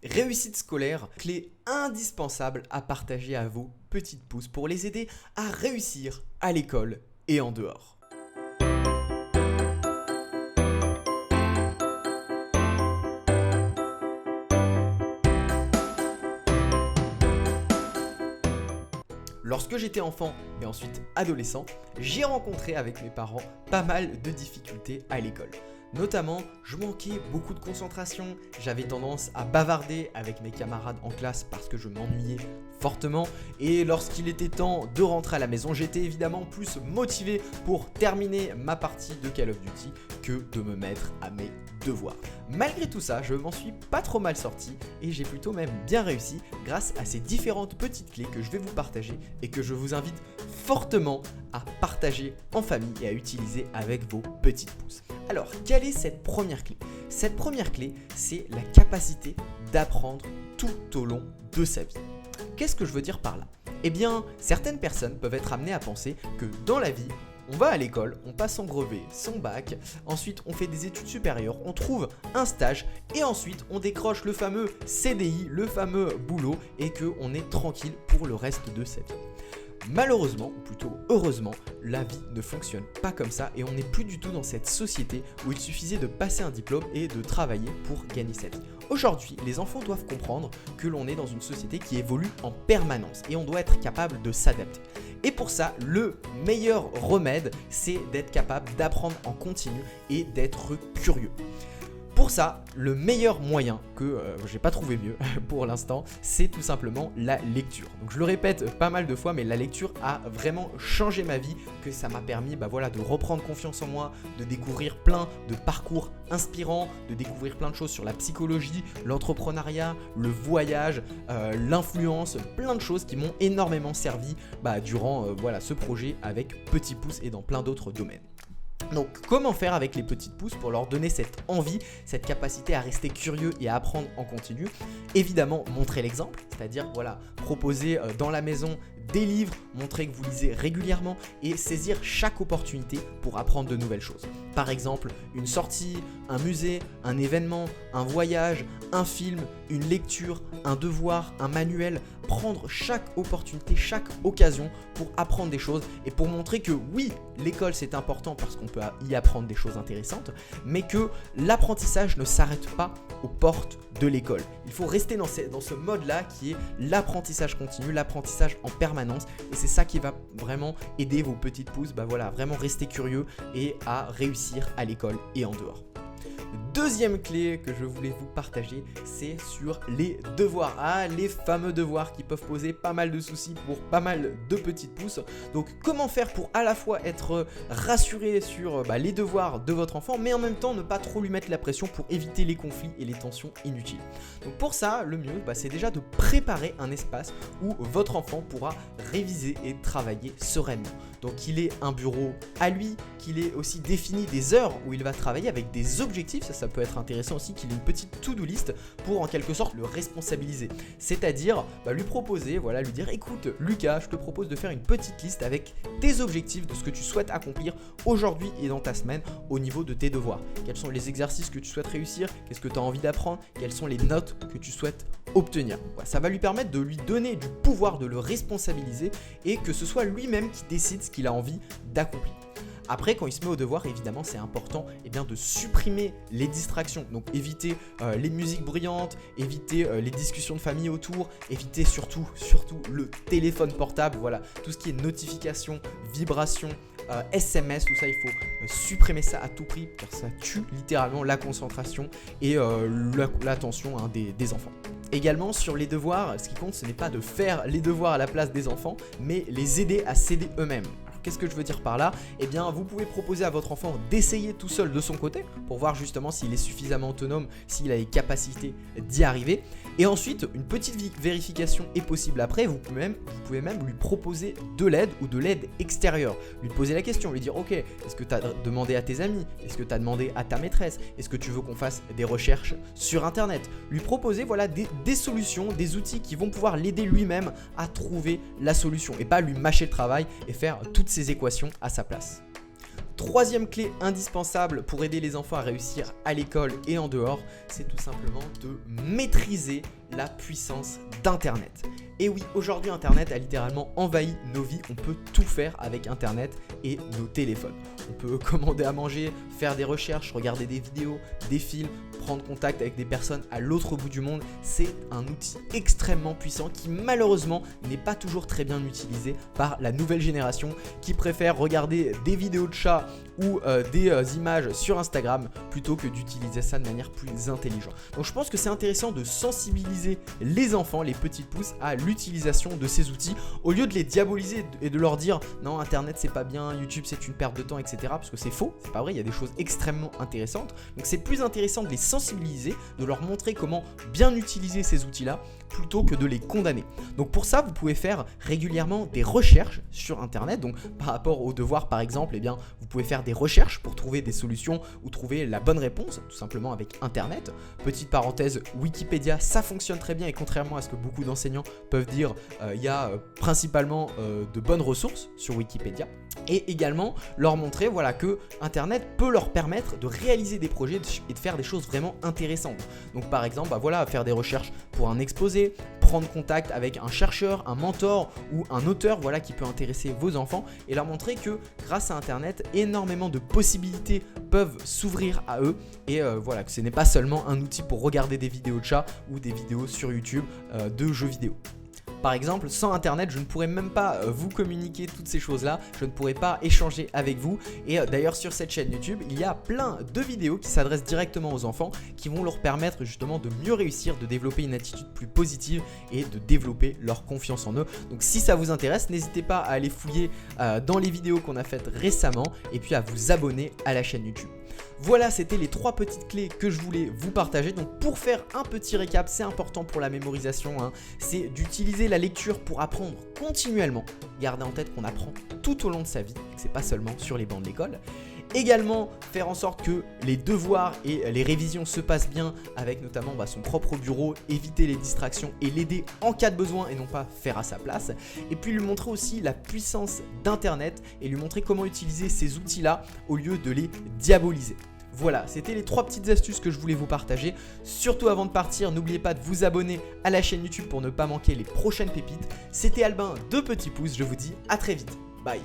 Réussite scolaire, clé indispensable à partager à vos petites pousses pour les aider à réussir à l'école et en dehors. Lorsque j'étais enfant et ensuite adolescent, j'ai rencontré avec mes parents pas mal de difficultés à l'école. Notamment, je manquais beaucoup de concentration, j'avais tendance à bavarder avec mes camarades en classe parce que je m'ennuyais fortement et lorsqu'il était temps de rentrer à la maison, j'étais évidemment plus motivé pour terminer ma partie de Call of Duty que de me mettre à mes devoirs. Malgré tout ça, je m'en suis pas trop mal sorti et j'ai plutôt même bien réussi grâce à ces différentes petites clés que je vais vous partager et que je vous invite fortement à partager en famille et à utiliser avec vos petites pousses. Alors, quelle est cette première clé ? Cette première clé, c'est la capacité d'apprendre tout au long de sa vie. Qu'est-ce que je veux dire par là ? Eh bien, certaines personnes peuvent être amenées à penser que dans la vie, on va à l'école, on passe son brevet, son bac, ensuite on fait des études supérieures, on trouve un stage et ensuite on décroche le fameux CDI, le fameux boulot et qu'on est tranquille pour le reste de sa vie. Malheureusement, ou plutôt heureusement, la vie ne fonctionne pas comme ça et on n'est plus du tout dans cette société où il suffisait de passer un diplôme et de travailler pour gagner sa vie. Aujourd'hui, les enfants doivent comprendre que l'on est dans une société qui évolue en permanence et on doit être capable de s'adapter. Et pour ça, le meilleur remède, c'est d'être capable d'apprendre en continu et d'être curieux. Pour ça, le meilleur moyen que j'ai pas trouvé mieux pour l'instant, c'est tout simplement la lecture. Donc je le répète pas mal de fois, mais la lecture a vraiment changé ma vie, que ça m'a permis de reprendre confiance en moi, de découvrir plein de parcours inspirants, de découvrir plein de choses sur la psychologie, l'entrepreneuriat, le voyage, l'influence, plein de choses qui m'ont énormément servi durant ce projet avec Petit Pouce et dans plein d'autres domaines. Donc comment faire avec les petites pousses pour leur donner cette envie, cette capacité à rester curieux et à apprendre en continu ? Évidemment, montrer l'exemple, c'est-à-dire proposer dans la maison des livres, montrer que vous lisez régulièrement et saisir chaque opportunité pour apprendre de nouvelles choses. Par exemple, une sortie, un musée, un événement, un voyage, un film, une lecture, un devoir, un manuel. Prendre chaque opportunité, chaque occasion pour apprendre des choses et pour montrer que oui, l'école c'est important parce qu'on peut y apprendre des choses intéressantes, mais que l'apprentissage ne s'arrête pas aux portes de l'école. Il faut rester dans ce mode-là qui est l'apprentissage continu, l'apprentissage en permanence et c'est ça qui va vraiment aider vos petites pousses, vraiment rester curieux et à réussir à l'école et en dehors. Deuxième clé que je voulais vous partager, c'est sur les devoirs. Les fameux devoirs qui peuvent poser pas mal de soucis pour pas mal de petites pousses. Donc comment faire pour à la fois être rassuré sur les devoirs de votre enfant, mais en même temps ne pas trop lui mettre la pression pour éviter les conflits et les tensions inutiles. Donc pour ça, le mieux, c'est déjà de préparer un espace où votre enfant pourra réviser et travailler sereinement. Donc qu'il ait un bureau à lui, qu'il ait aussi défini des heures où il va travailler avec des objectifs, ça peut être intéressant aussi qu'il ait une petite to-do list pour en quelque sorte le responsabiliser. C'est-à-dire lui proposer, lui dire écoute Lucas, je te propose de faire une petite liste avec tes objectifs de ce que tu souhaites accomplir aujourd'hui et dans ta semaine au niveau de tes devoirs. Quels sont les exercices que tu souhaites réussir, qu'est-ce que tu as envie d'apprendre, quelles sont les notes que tu souhaites obtenir. Ça va lui permettre de lui donner du pouvoir, de le responsabiliser et que ce soit lui-même qui décide ce qu'il a envie d'accomplir. Après, quand il se met au devoir, évidemment, c'est important de supprimer les distractions. Donc, éviter les musiques bruyantes, éviter les discussions de famille autour, éviter surtout le téléphone portable. Voilà, tout ce qui est notifications, vibrations, SMS, tout ça, il faut supprimer ça à tout prix car ça tue littéralement la concentration et l'attention des enfants. Également, sur les devoirs, ce qui compte, ce n'est pas de faire les devoirs à la place des enfants, mais les aider à s'aider eux-mêmes. Qu'est-ce que je veux dire par là ? Vous pouvez proposer à votre enfant d'essayer tout seul de son côté pour voir justement s'il est suffisamment autonome, s'il a les capacités d'y arriver. Et ensuite, une petite vérification est possible après. Vous pouvez même lui proposer de l'aide ou de l'aide extérieure. Lui poser la question, lui dire ok, est-ce que tu as demandé à tes amis ? Est-ce que tu as demandé à ta maîtresse ? Est-ce que tu veux qu'on fasse des recherches sur internet ? Lui proposer des solutions, des outils qui vont pouvoir l'aider lui-même à trouver la solution et pas lui mâcher le travail et faire toutes ces équations à sa place. Troisième clé indispensable pour aider les enfants à réussir à l'école et en dehors, c'est tout simplement de maîtriser la puissance d'Internet. Et oui, aujourd'hui Internet a littéralement envahi nos vies, on peut tout faire avec Internet et nos téléphones. On peut commander à manger, faire des recherches, regarder des vidéos, des films, prendre contact avec des personnes à l'autre bout du monde. C'est un outil extrêmement puissant qui malheureusement n'est pas toujours très bien utilisé par la nouvelle génération qui préfère regarder des vidéos de chats ou des images sur Instagram plutôt que d'utiliser ça de manière plus intelligente. Donc je pense que c'est intéressant de sensibiliser les enfants, les petits pouces à l'utilisation de ces outils au lieu de les diaboliser et de leur dire non, Internet c'est pas bien, YouTube c'est une perte de temps, etc. Parce que c'est faux, c'est pas vrai, il y a des choses extrêmement intéressantes. Donc c'est plus intéressant de les sensibiliser, de leur montrer comment bien utiliser ces outils-là plutôt que de les condamner. Donc pour ça, vous pouvez faire régulièrement des recherches sur Internet. Donc par rapport aux devoirs par exemple, eh bien, vous pouvez faire des recherches pour trouver des solutions ou trouver la bonne réponse, tout simplement avec Internet. Petite parenthèse, Wikipédia, ça fonctionne très bien et contrairement à ce que beaucoup d'enseignants peuvent dire, il y a principalement de bonnes ressources sur Wikipédia. Et également leur montrer voilà, que Internet peut leur permettre de réaliser des projets et de faire des choses vraiment intéressantes. Donc par exemple, voilà, faire des recherches pour un exposé, prendre contact avec un chercheur, un mentor ou un auteur voilà, qui peut intéresser vos enfants et leur montrer que grâce à Internet, énormément de possibilités peuvent s'ouvrir à eux et voilà, que ce n'est pas seulement un outil pour regarder des vidéos de chats ou des vidéos sur YouTube de jeux vidéo. Par exemple, sans Internet, je ne pourrais même pas vous communiquer toutes ces choses-là, je ne pourrais pas échanger avec vous. Et d'ailleurs, sur cette chaîne YouTube, il y a plein de vidéos qui s'adressent directement aux enfants, qui vont leur permettre justement de mieux réussir, de développer une attitude plus positive et de développer leur confiance en eux. Donc si ça vous intéresse, n'hésitez pas à aller fouiller dans les vidéos qu'on a faites récemment et puis à vous abonner à la chaîne YouTube. Voilà, c'était les 3 petites clés que je voulais vous partager. Donc pour faire un petit récap, c'est important pour la mémorisation, hein, c'est d'utiliser la lecture pour apprendre continuellement. Gardez en tête qu'on apprend tout au long de sa vie, que c'est pas seulement sur les bancs de l'école. Également, faire en sorte que les devoirs et les révisions se passent bien avec notamment son propre bureau, éviter les distractions et l'aider en cas de besoin et non pas faire à sa place. Et puis lui montrer aussi la puissance d'Internet et lui montrer comment utiliser ces outils-là au lieu de les diaboliser. Voilà, c'était les 3 petites astuces que je voulais vous partager. Surtout avant de partir, n'oubliez pas de vous abonner à la chaîne YouTube pour ne pas manquer les prochaines pépites. C'était Albin de Petit Pouce, je vous dis à très vite. Bye.